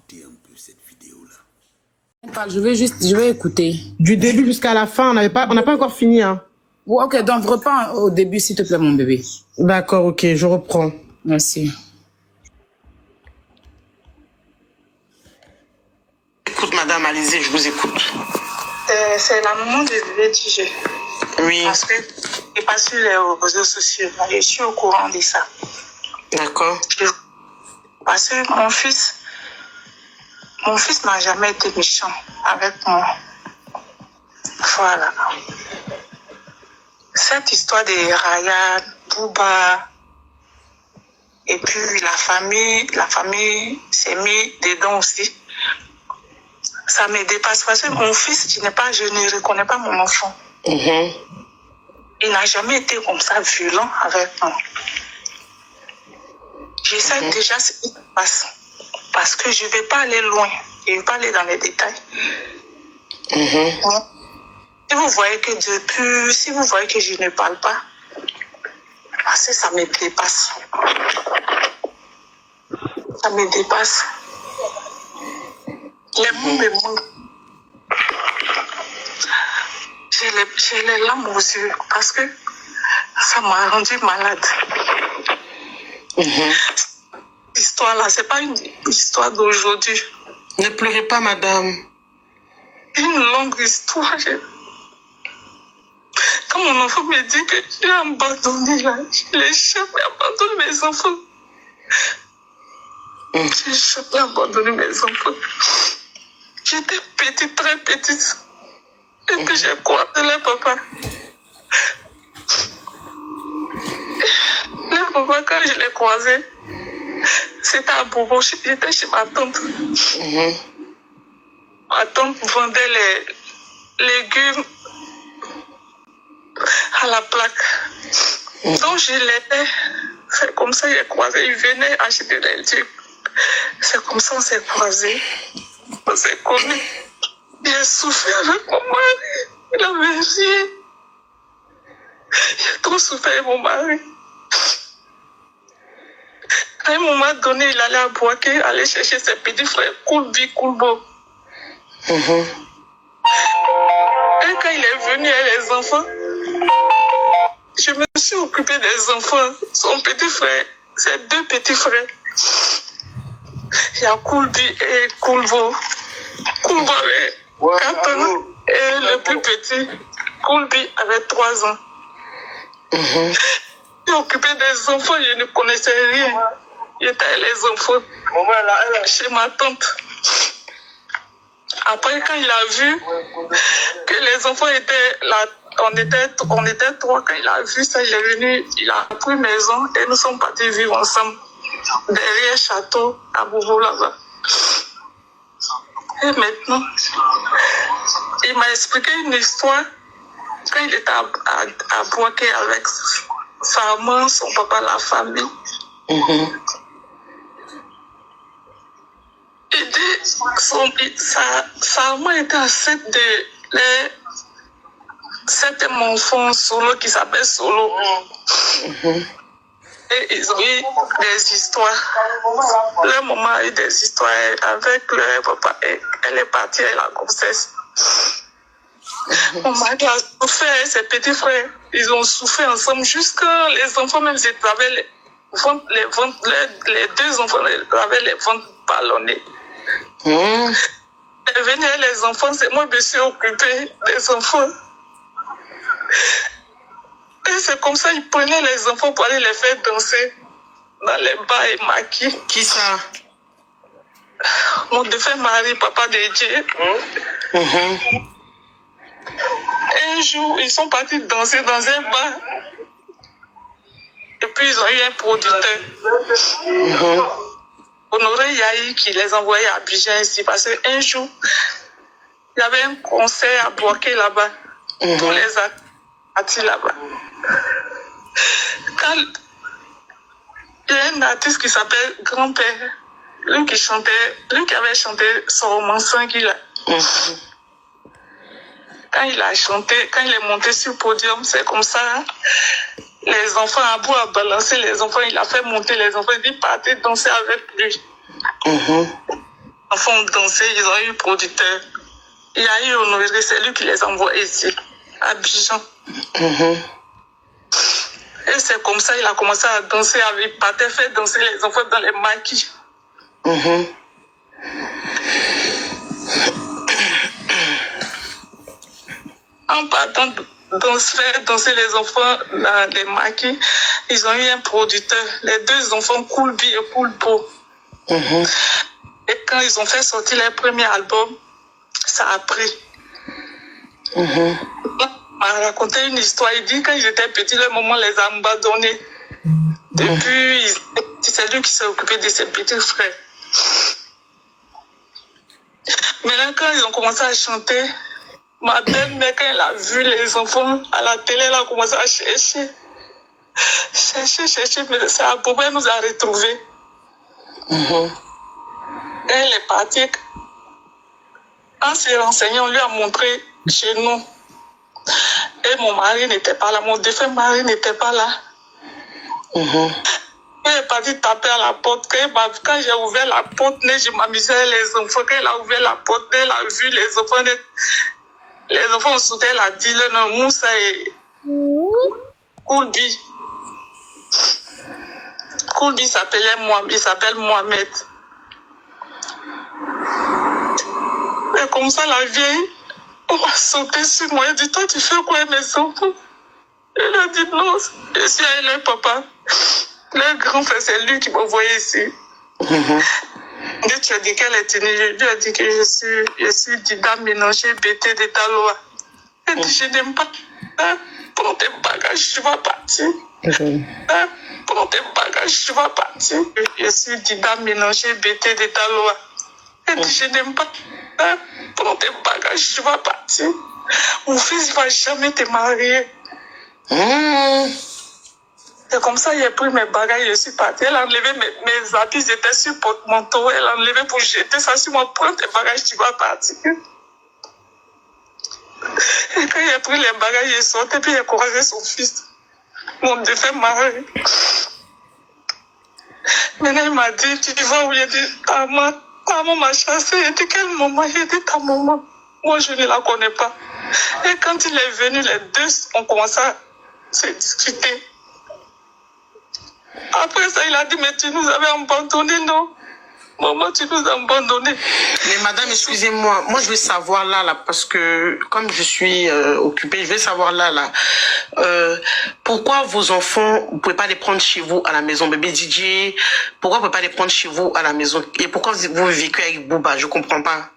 écouter un peu cette vidéo-là. Je vais écouter. Du début jusqu'à la fin, on n'a pas encore fini. Hein. Ok, donc reprends au début, s'il te plaît, mon bébé. D'accord, ok, je reprends. Merci. Écoute, madame, allez-y, je vous écoute. C'est la maman de bébé DJ. Oui. Parce que je pas sur les réseaux sociaux. Je suis au courant de ça. D'accord. Parce que mon fils n'a jamais été méchant avec moi. Voilà. Cette histoire de Raya, Bouba, et puis la famille s'est mise dedans aussi. Ça me dépasse parce que mon fils, je ne reconnais pas mon enfant. Mm-hmm. Il n'a jamais été comme ça violent avec moi. Je sais déjà ce qui se passe. Parce que je ne vais pas aller loin. Je ne vais pas aller dans les détails. Mm-hmm. Si vous voyez que je ne parle pas, parce que ça me dépasse. Ça me dépasse. Les mots me manquent. J'ai les larmes aux yeux parce que ça m'a rendu malade. Mm-hmm. Cette histoire-là, ce n'est pas une histoire d'aujourd'hui. Ne pleurez pas, madame. Une longue histoire. Quand mon enfant me dit que j'ai abandonné là, je l'ai jamais abandonné mes enfants. J'ai jamais abandonné mes enfants. J'étais petite, très petite. Et puis j'ai croisé le papa. Le papa, quand je l'ai croisé, c'était à Bobo. J'étais chez ma tante. Ma tante vendait les légumes à la plaque. Donc je l'aidais. C'est comme ça qu'il est croisé. Il venait acheter des trucs. C'est comme ça qu'on s'est croisés. On s'est connus. J'ai souffert avec mon mari. Il avait rien. J'ai trop souffert avec mon mari. À un moment donné, il allait à Boaké, aller chercher ses petits frères Koulbi, Koulbo. Et quand il est venu avec les enfants, je me suis occupée des enfants. Son petit frère, ses deux petits frères. Il y a Koulbi et Koulbo. Koulbo avait 4 ans et le plus petit, Koulbi, avait 3 ans. Je suis occupée des enfants, je ne connaissais rien. J'étais avec les enfants chez ma tante. Après, quand il a vu que les enfants étaient là, on était 3, quand il a vu ça, il est venu, il a pris maison et nous sommes partis vivre ensemble derrière le château à Boubou là-bas. Et maintenant, il m'a expliqué une histoire quand il était à Boaké avec sa maman, son papa, la famille. Il dit sa maman était enceinte de septième enfant solo qui s'appelle Solo. Et ils ont eu des histoires. Leur maman a eu des histoires avec leur papa. Et elle est partie avec la grossesse. Mon mari a souffert avec ses petits frères. Ils ont souffert ensemble jusqu'à les enfants, même s'ils avaient les deux enfants avaient les ventres ballonnés. Elle est venue avec les enfants, c'est moi qui me suis occupée des enfants. Et c'est comme ça qu'ils prenaient les enfants pour aller les faire danser dans les bars et maquis. Qui ça? Mon défunt mari, papa de Dieu. Un jour, ils sont partis danser dans un bar. Et puis, ils ont eu un producteur. Honoré Yahi qui les envoyait à Abidjan ici. Parce qu'un jour, il y avait un concert à Boaké là-bas. Pour les artistes là-bas. Quand il y a un artiste qui s'appelle Grand-Père, lui qui avait chanté son roman Sanguila. Quand il a chanté, quand il est monté sur le podium, c'est comme ça. Les enfants, Abou a balancé les enfants, il a fait monter les enfants, il dit partez danser avec lui. enfants ont dansé, ils ont eu producteur. Il y a eu Honoré, c'est lui qui les envoie ici, à Abidjan. Et c'est comme ça il a commencé à danser avec Pathé, fait danser les enfants dans les maquis. En partant faire danser les enfants dans les maquis, ils ont eu un producteur. Les deux enfants, Koulbi et Koulbo. Et quand ils ont fait sortir leur premier album, ça a pris. On m'a raconté une histoire. Il dit quand ils étaient petits, leur maman les a abandonnés. Depuis, c'est lui qui s'est occupé de ses petits frères. Maintenant, quand ils ont commencé à chanter, ma belle-mère, quand elle a vu les enfants à la télé, elle a commencé à chercher. Mais c'est à Bobo, elle nous a retrouvés. Elle est partie. En se renseignant, on lui a montré chez nous. Et mon mari n'était pas là, mon défunt mari n'était pas là. Elle est partie taper à la porte. Quand j'ai ouvert la porte, je m'amusais avec les enfants. Quand elle a ouvert la porte, elle a vu les enfants. Les enfants ont sauté, elle a dit le nom Moussa et Koulbi. Koulbi il s'appelle Mohamed. Et comme ça, la vieille, on a sauté sur moi. Elle a dit, toi, tu fais quoi, mes enfants? Elle a dit, non, je suis avec leur papa. Leur grand frère, c'est lui qui m'a envoyé ici. Et tu as dit qu'elle est tenue. Je lui ai dit que je suis Dida mélangée, BT de Taloa. Elle dit, je n'aime pas. Prends tes bagages, tu vas partir. Prends tes bagages, tu vas partir. Je suis Dida mélangée, BT de Taloa. Elle dit, je n'aime pas. Prends tes bagages, tu vas partir. Mon fils ne va jamais te marier. C'est comme ça, j'ai pris mes bagages, je suis partie. Elle a enlevé mes habits, ils étaient sur le porte-manteau. Elle a enlevé pour jeter ça sur moi. Prends tes bagages, tu vas partir. Et quand j'ai pris les bagages, j'ai sorti, puis j'ai encouragé son fils. Mon défunt mari. Maintenant, il m'a dit, tu vas où? J'ai dit, ta maman m'a chassé. J'ai dit, quelle maman? J'ai dit, ta maman. Moi, je ne la connais pas. Et quand il est venu, les deux ont commencé à se discuter. Après ça, il a dit, mais tu nous avais abandonnés, non? Maman, tu nous as abandonnés. Mais madame, excusez-moi, moi je veux savoir là, parce que comme je suis occupée, je veux savoir là, pourquoi vos enfants, vous ne pouvez pas les prendre chez vous à la maison, bébé DJ, pourquoi vous ne pouvez pas les prendre chez vous à la maison? Et pourquoi vous vécue avec Bouba? Je ne comprends pas.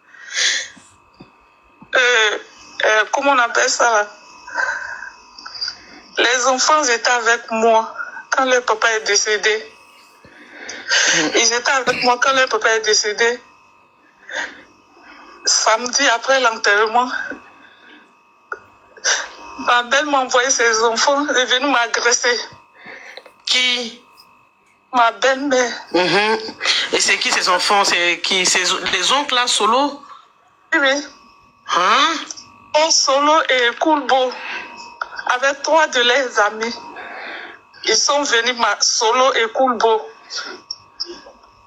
Comment on appelle ça là? Les enfants étaient avec moi quand leur papa est décédé. Ils étaient avec moi quand leur papa est décédé. Samedi après l'enterrement, ma belle m'a envoyé ses enfants, elle est venue m'agresser. Qui? Ma belle-mère. Et c'est qui ces enfants? C'est qui? C'est les oncles là, Solo? Oui. Hein? Solo et Koulbo, avec 3 de leurs amis. Ils sont venus, Solo et Koulbo.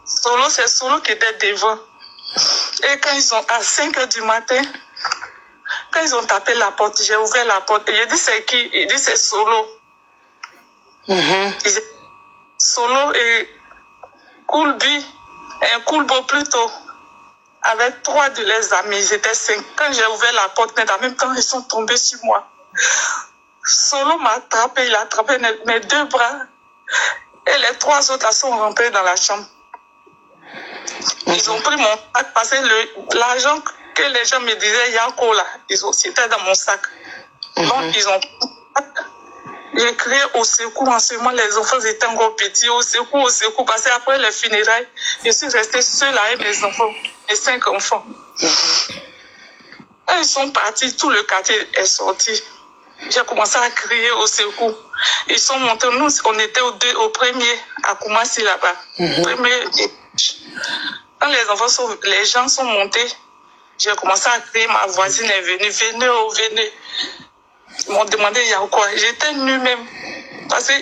Solo, c'est Solo qui était devant. Et quand ils sont à 5 h du matin, quand ils ont tapé la porte, j'ai ouvert la porte. Et j'ai dit, c'est qui? Il dit, c'est Solo. Solo et Koulbi, et Koulbo plutôt, avec 3 de leurs amis. Ils étaient 5. Quand j'ai ouvert la porte, mais en même temps, ils sont tombés sur moi. Solo m'a attrapé, il a attrapé mes 2 bras. Et les 3 autres sont rentrés dans la chambre. Ils ont pris mon sac parce que l'argent que les gens me disaient, Yako là, c'était dans mon sac. Donc ils ont... J'ai crié au secours en ce moment, les enfants étaient encore petits, au secours, parce qu'après les funérailles, je suis restée seule avec mes enfants, mes 5 enfants. Quand ils sont partis, tout le quartier est sorti. J'ai commencé à crier au secours. Ils sont montés, nous, on était au premier, à Koumassi là-bas. Quand les gens sont montés, j'ai commencé à crier, ma voisine est venue, venez. Ils m'ont demandé, il y a quoi? J'étais nue même. Parce que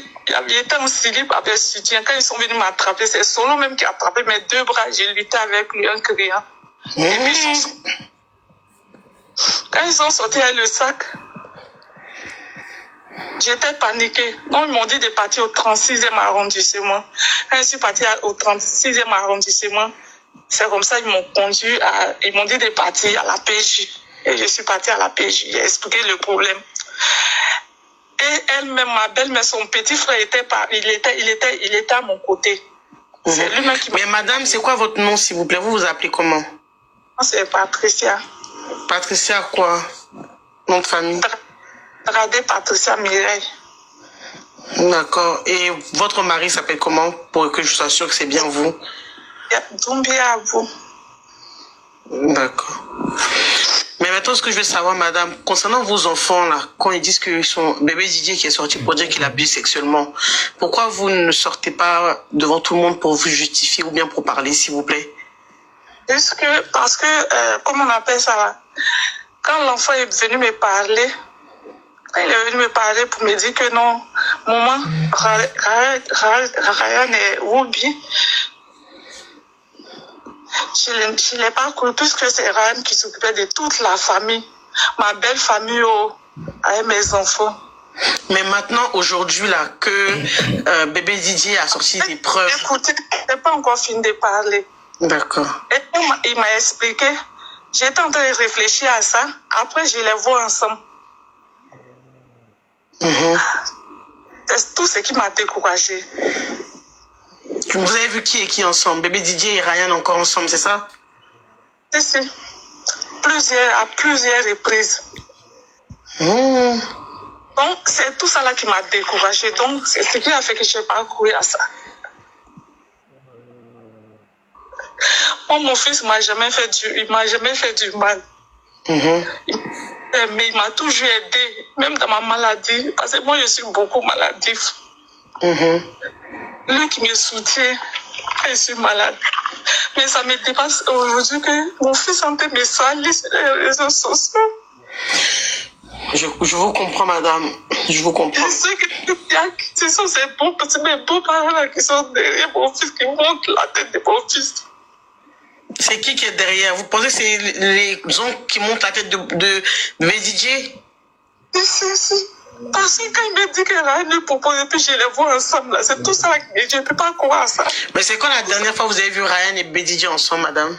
j'étais en slip avec soutien. Quand ils sont venus m'attraper, c'est Solo même qui a attrapé mes 2 bras. J'ai lutté avec lui en criant. Et puis, quand ils sont sortis avec le sac, j'étais paniquée. Donc, ils m'ont dit de partir au 36e arrondissement. Quand je suis partie au 36e arrondissement, c'est comme ça qu'ils m'ont conduit ils m'ont dit de partir à la PJ. Et je suis partie à la PJ. J'ai expliqué le problème. Et elle-même, ma belle-mère, son petit frère il était à mon côté. C'est lui-même qui m'a... Mais madame, c'est quoi votre nom, s'il vous plaît? Vous vous appelez comment? C'est Patricia. Patricia quoi? Nom de famille? Radé Patricia Mireille. D'accord. Et votre mari s'appelle comment? Pour que je sois sûre que c'est bien vous. Doumbia à vous. D'accord. Mais maintenant, ce que je veux savoir, madame, concernant vos enfants, là, quand ils disent que son bébé Didier qui est sorti pour dire qu'il abuse sexuellement, pourquoi vous ne sortez pas devant tout le monde pour vous justifier ou bien pour parler, s'il vous plaît? Parce que, comment on appelle ça, quand l'enfant est venu me parler, il est venu me parler pour me dire que non, maman, Ryan est Ruby. Je ne l'ai pas cru, puisque c'est Ryan qui s'occupait de toute la famille, ma belle famille, avec mes enfants. Mais maintenant, aujourd'hui, là, que bébé Didier a sorti des preuves. Écoutez, je n'ai pas encore fini de parler. D'accord. Et il m'a expliqué, j'étais en train de réfléchir à ça, après je les vois ensemble. C'est tout ce qui m'a découragée. Vous avez vu qui et qui ensemble? Bébé Didier et Ryan encore ensemble, c'est ça? Si. À plusieurs reprises. Donc, c'est tout ça là qui m'a découragée. Donc, c'est ce qui a fait que je n'ai pas cru à ça. Moi, mon fils m'a jamais fait du mal. Mais il m'a toujours aidé, même dans ma maladie, parce que moi, je suis beaucoup maladif. Lui qui me soutient quand je suis malade. Mais ça me dépasse aujourd'hui que mon fils en train de me salir sur les réseaux sociaux. Je vous comprends, madame. Je vous comprends. Je sais que ce sont mes beaux-parents qui sont derrière mon fils, qui montent la tête de mon fils. C'est qui est derrière? Vous pensez que c'est les oncles qui montent la tête de Didier? Si. Parce que quand il me dit que Ryan me propose et puis je les vois ensemble, c'est tout ça que je ne peux pas croire à ça. Mais c'est quand la dernière fois que vous avez vu Ryan et Didier ensemble, madame?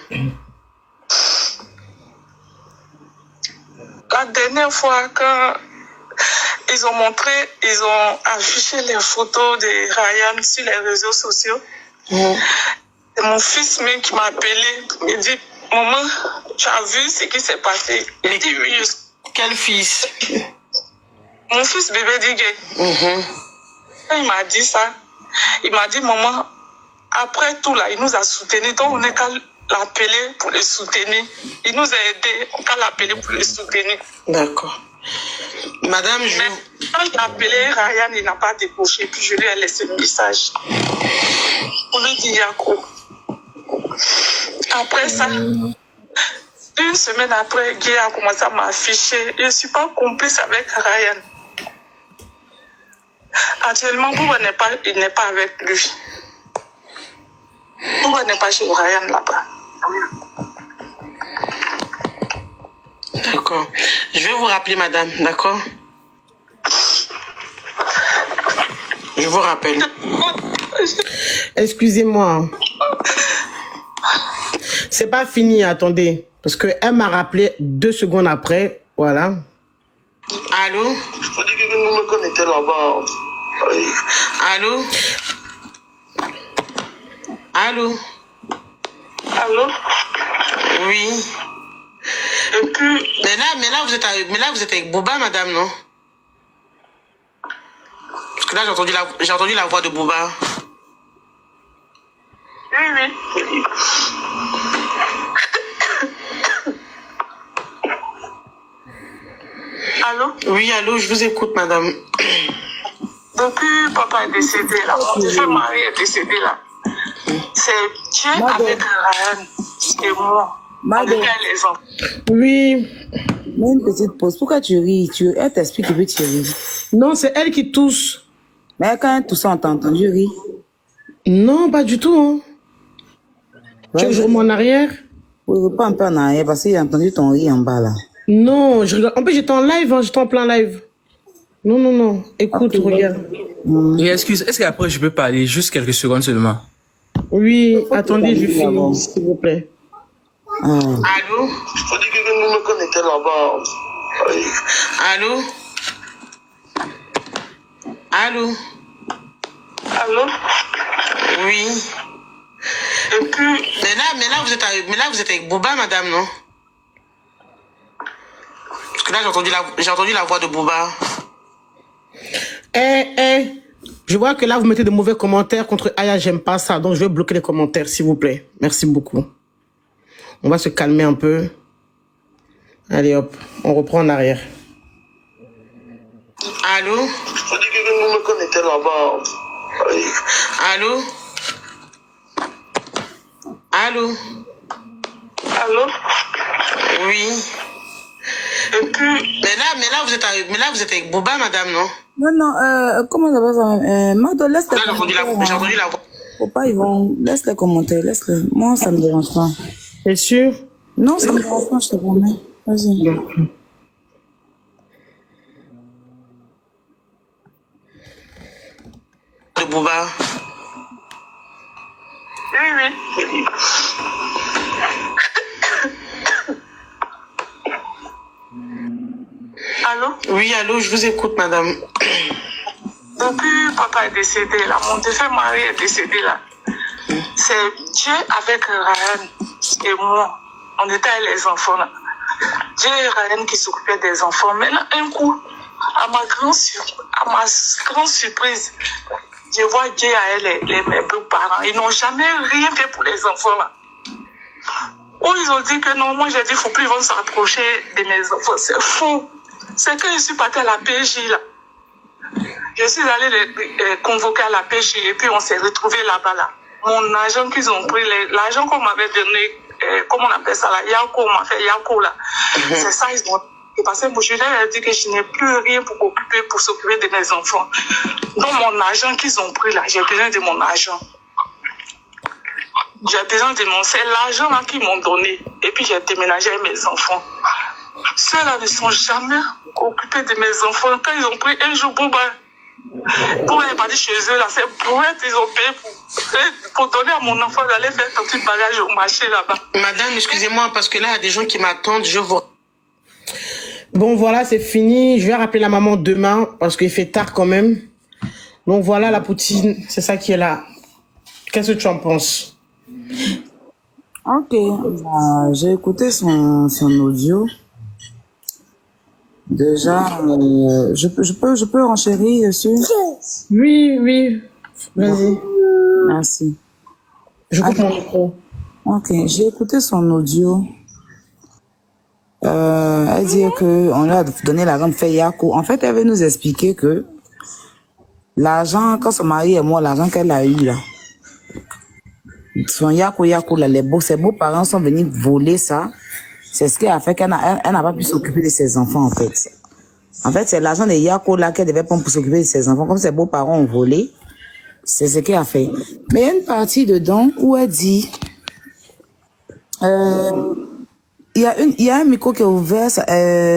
La dernière fois, quand ils ont affiché les photos de Ryan sur les réseaux sociaux, c'est mon fils même qui m'a appelé pour me dire, maman, tu as vu ce qui s'est passé? Il dit oui. Quel fils? Mon fils bébé Didier. Quand il m'a dit ça, il m'a dit, maman, après tout là, il nous a soutenus, donc on n'est qu'à l'appeler pour le soutenir. Il nous a aidés, on qu'à l'appeler pour le soutenir. D'accord. Madame, quand j'ai appelé Ryan, il n'a pas décroché, puis je lui ai laissé le message. On lui dit Yako. Après ça, une semaine après, Guy a commencé à m'afficher. Je ne suis pas complice avec Ryan. Actuellement, Bouba n'est pas avec lui. Bouba n'est pas chez Ryan là-bas. D'accord. Je vais vous rappeler, madame, d'accord? Je vous rappelle. Excusez-moi. C'est pas fini, attendez. Parce qu'elle m'a rappelé 2 secondes après. Voilà. Allô? On dit que nous me connaissons là-bas. Allô? Allô? Allô? Oui. Et puis... Mais là, vous êtes avec Bouba, madame, non? Parce que là, j'ai entendu la voix de Bouba. Oui. Allô? Oui, allô, je vous écoute, madame. Depuis papa est décédé là, depuis mari est décédé là, c'est Dieu avec Ryan et moi. Madame. Les enfants. Oui. Mais une petite pause. Pourquoi tu ris? Elle t'explique que tu ris. Non, c'est elle qui tousse. Mais quand tout ça, on t'a entendu rire. Non, pas du tout. Hein. Tu veux que je remonte en arrière? Pas un peu en arrière parce qu'il a entendu ton riz en bas là. Non, je regarde. En plus, j'étais en live, hein, j'étais en plein live. Non, non, non. Écoute, regarde. Et excuse, est-ce qu'après je peux parler juste quelques secondes seulement? Oui, attendez, je finis, s'il vous plaît. Il Ah. faut dire que nous me connaissons là-bas. Allô? Allô? Allô? Oui. Et puis, Mais là, vous êtes avec Bouba, madame, non? Parce que là, j'ai entendu la voix de Bouba. Je vois que là, vous mettez de mauvais commentaires contre Aya, j'aime pas ça. Donc, je vais bloquer les commentaires, s'il vous plaît. Merci beaucoup. On va se calmer un peu. Allez, hop, on reprend en arrière. Allô? Il faut dire que nous me connaissons là-bas. Allô? Allô? allô? Oui. Et puis, Mais là, vous êtes avec Bouba, madame, non? Non, non, comment ça va ça? Mado, laisse les Là, j'ai entendu la voix. Faut pas, ils vont, laisse les commentaires, laisse-le. Moi, ça me dérange pas. T'es sûr? Non, ça me dérange pas, je te promets. Vas-y. De Bouba. oui, oui. Allô? Oui, allô, je vous écoute, madame. Depuis papa est décédé, là, mon défunt mari est décédé, là. C'est Dieu avec Ryan et moi. On était avec les enfants, là. Dieu et Ryan qui s'occupaient des enfants. Maintenant, un coup, à ma grande surprise, je vois Dieu avec mes beaux-parents. Ils n'ont jamais rien fait pour les enfants, là. Où ils ont dit que non, moi j'ai dit, il ne faut plus, ils vont s'approcher de mes enfants. C'est faux. C'est quand je suis partie à la PJ, là. Je suis allée les convoquer à la PJ et puis on s'est retrouvés là-bas, là. Mon argent qu'ils ont pris, l'argent qu'on m'avait donné, comment on appelle ça, là, Yako, on m'a fait Yako, là. C'est ça, ils ont... Parce que je leur ai dit que je n'ai plus rien pour s'occuper de mes enfants. Donc mon argent qu'ils ont pris, là, j'ai besoin de mon argent. J'ai besoin de mon... C'est l'argent là qu'ils m'ont donné. Et puis j'ai déménagé avec mes enfants. Ceux-là ne sont jamais occupés de mes enfants. Quand ils ont pris un jour pour aller partir chez eux, là, c'est pour être, ils ont payé pour donner à mon enfant d'aller faire un petit bagage au marché là-bas. Madame, excusez-moi, parce que là, il y a des gens qui m'attendent, je vous... Bon, voilà, c'est fini. Je vais rappeler la maman demain, parce qu'il fait tard quand même. Donc voilà, la poutine, c'est ça qui est là. Qu'est-ce que tu en penses? Ok, j'ai écouté son audio. Déjà, je peux renchérir dessus? Oui, oui. Vas-y. Merci. Je coupe mon micro. Ok, j'ai écouté son audio. Elle dit qu'on lui a donné l'argent de faire Yako. En fait, elle veut nous expliquer que l'argent, quand son mari est mort, l'argent qu'elle a eu là, son Yako là, ses beaux-parents sont venus voler ça. C'est ce qui a fait qu'elle n'a pas pu s'occuper de ses enfants, en fait. En fait, c'est l'argent de Yako là qu'elle devait prendre pour s'occuper de ses enfants. Comme ses beaux-parents ont volé, c'est ce qu'elle a fait. Mais il y a une partie dedans où elle dit... il y a un micro qui est ouvert,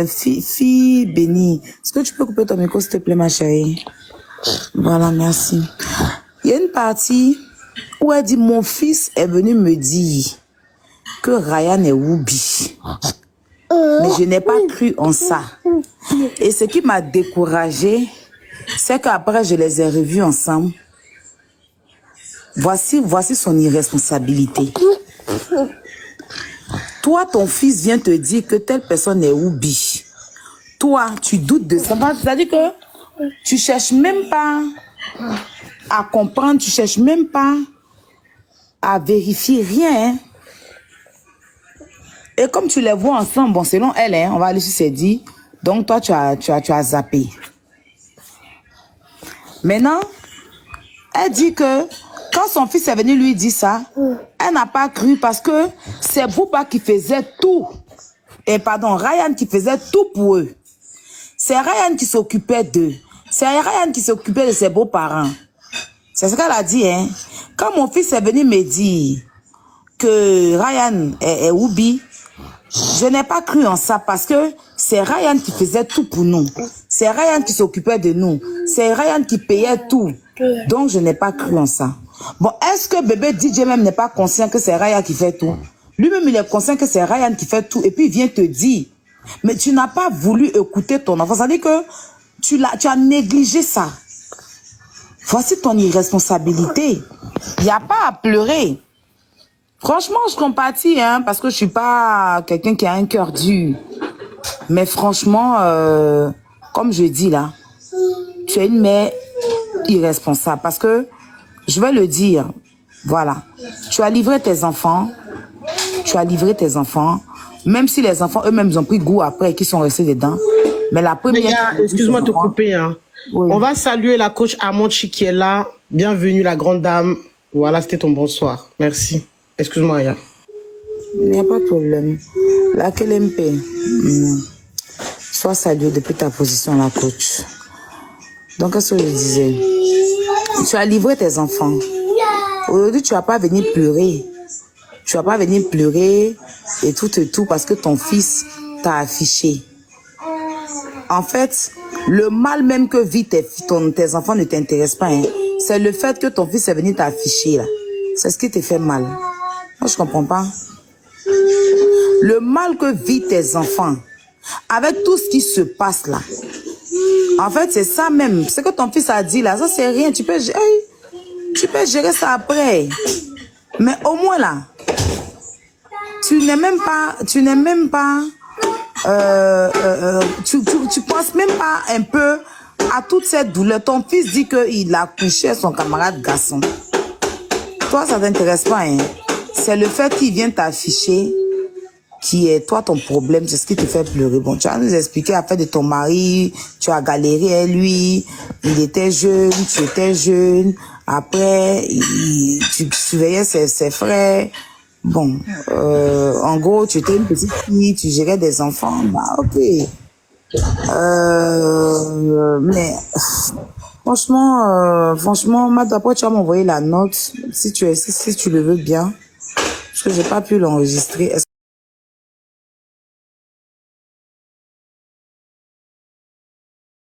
fille bénie. Est-ce que tu peux couper ton micro, s'il te plaît, ma chérie? Voilà, merci. Il y a une partie où elle dit, mon fils est venu me dire que Ryan est Woubi. Mais je n'ai pas cru en ça. Et ce qui m'a découragée, c'est qu'après, je les ai revus ensemble. Voici son irresponsabilité. Toi, ton fils vient te dire que telle personne est Woubi. Toi, tu doutes de ça. C'est-à-dire que tu cherches même pas à comprendre, tu cherches même pas à vérifier rien. Hein. Et comme tu les vois ensemble, bon, selon elle, hein, on va aller sur ses dit. Donc, toi, tu as zappé. Maintenant, elle dit que quand son fils est venu lui dire ça, elle n'a pas cru parce que c'est Bouba qui faisait tout. Et pardon, Ryan qui faisait tout pour eux. C'est Ryan qui s'occupait d'eux. C'est Ryan qui s'occupait de ses beaux-parents. C'est ce qu'elle a dit, hein. Quand mon fils est venu me dire que Ryan est Oubi, je n'ai pas cru en ça parce que c'est Ryan qui faisait tout pour nous. C'est Ryan qui s'occupait de nous. C'est Ryan qui payait tout. Donc, je n'ai pas cru en ça. Bon, est-ce que bébé DJ même n'est pas conscient que c'est Ryan qui fait tout? Lui-même, il est conscient que c'est Ryan qui fait tout. Et puis, il vient te dire, mais tu n'as pas voulu écouter ton enfant. Ça veut dire que tu as négligé ça. Voici ton irresponsabilité. Il n'y a pas à pleurer. Franchement, je compatis, hein, parce que je suis pas quelqu'un qui a un cœur dur. Mais franchement, comme je dis là, tu es une mère irresponsable. Parce que, je vais le dire, voilà, tu as livré tes enfants, même si les enfants eux-mêmes ont pris goût après et qu'ils sont restés dedans. Mais la première... Excuse-moi de te couper, hein. Oui. On va saluer la coach Amonchi qui est là. Bienvenue, la grande dame. Voilà, c'était ton bonsoir. Merci. Excuse-moi, Aya. Il n'y a pas de problème. La KLMP, sois salué depuis ta position, la coach. Donc, qu'est-ce que je disais? Tu as livré tes enfants. Aujourd'hui, tu vas pas venir pleurer. Tu vas pas venir pleurer et tout parce que ton fils t'a affiché. En fait, le mal même que vit tes enfants ne t'intéresse pas. Hein. C'est le fait que ton fils est venu t'afficher là. C'est ce qui te fait mal. Moi, je comprends pas. Le mal que vit tes enfants, avec tout ce qui se passe là. En fait, c'est ça même. Ce que ton fils a dit là, ça c'est rien. Tu peux gérer ça après. Mais au moins là, tu penses même pas un peu à toute cette douleur. Ton fils dit qu'il a couché son camarade garçon. Toi, ça t'intéresse pas, hein. C'est le fait qu'il vient t'afficher qui est, toi, ton problème. C'est ce qui te fait pleurer. Bon, tu vas nous expliquer après de ton mari. Tu as galéré à lui. Il était jeune, tu étais jeune. Après, tu surveillais ses frères. Bon, en gros, tu étais une petite fille, tu gérais des enfants. Bah, ok. Mais... Franchement, Matt, après, tu vas m'envoyer la note, si tu le veux bien. Parce que j'ai pas pu l'enregistrer. Est-ce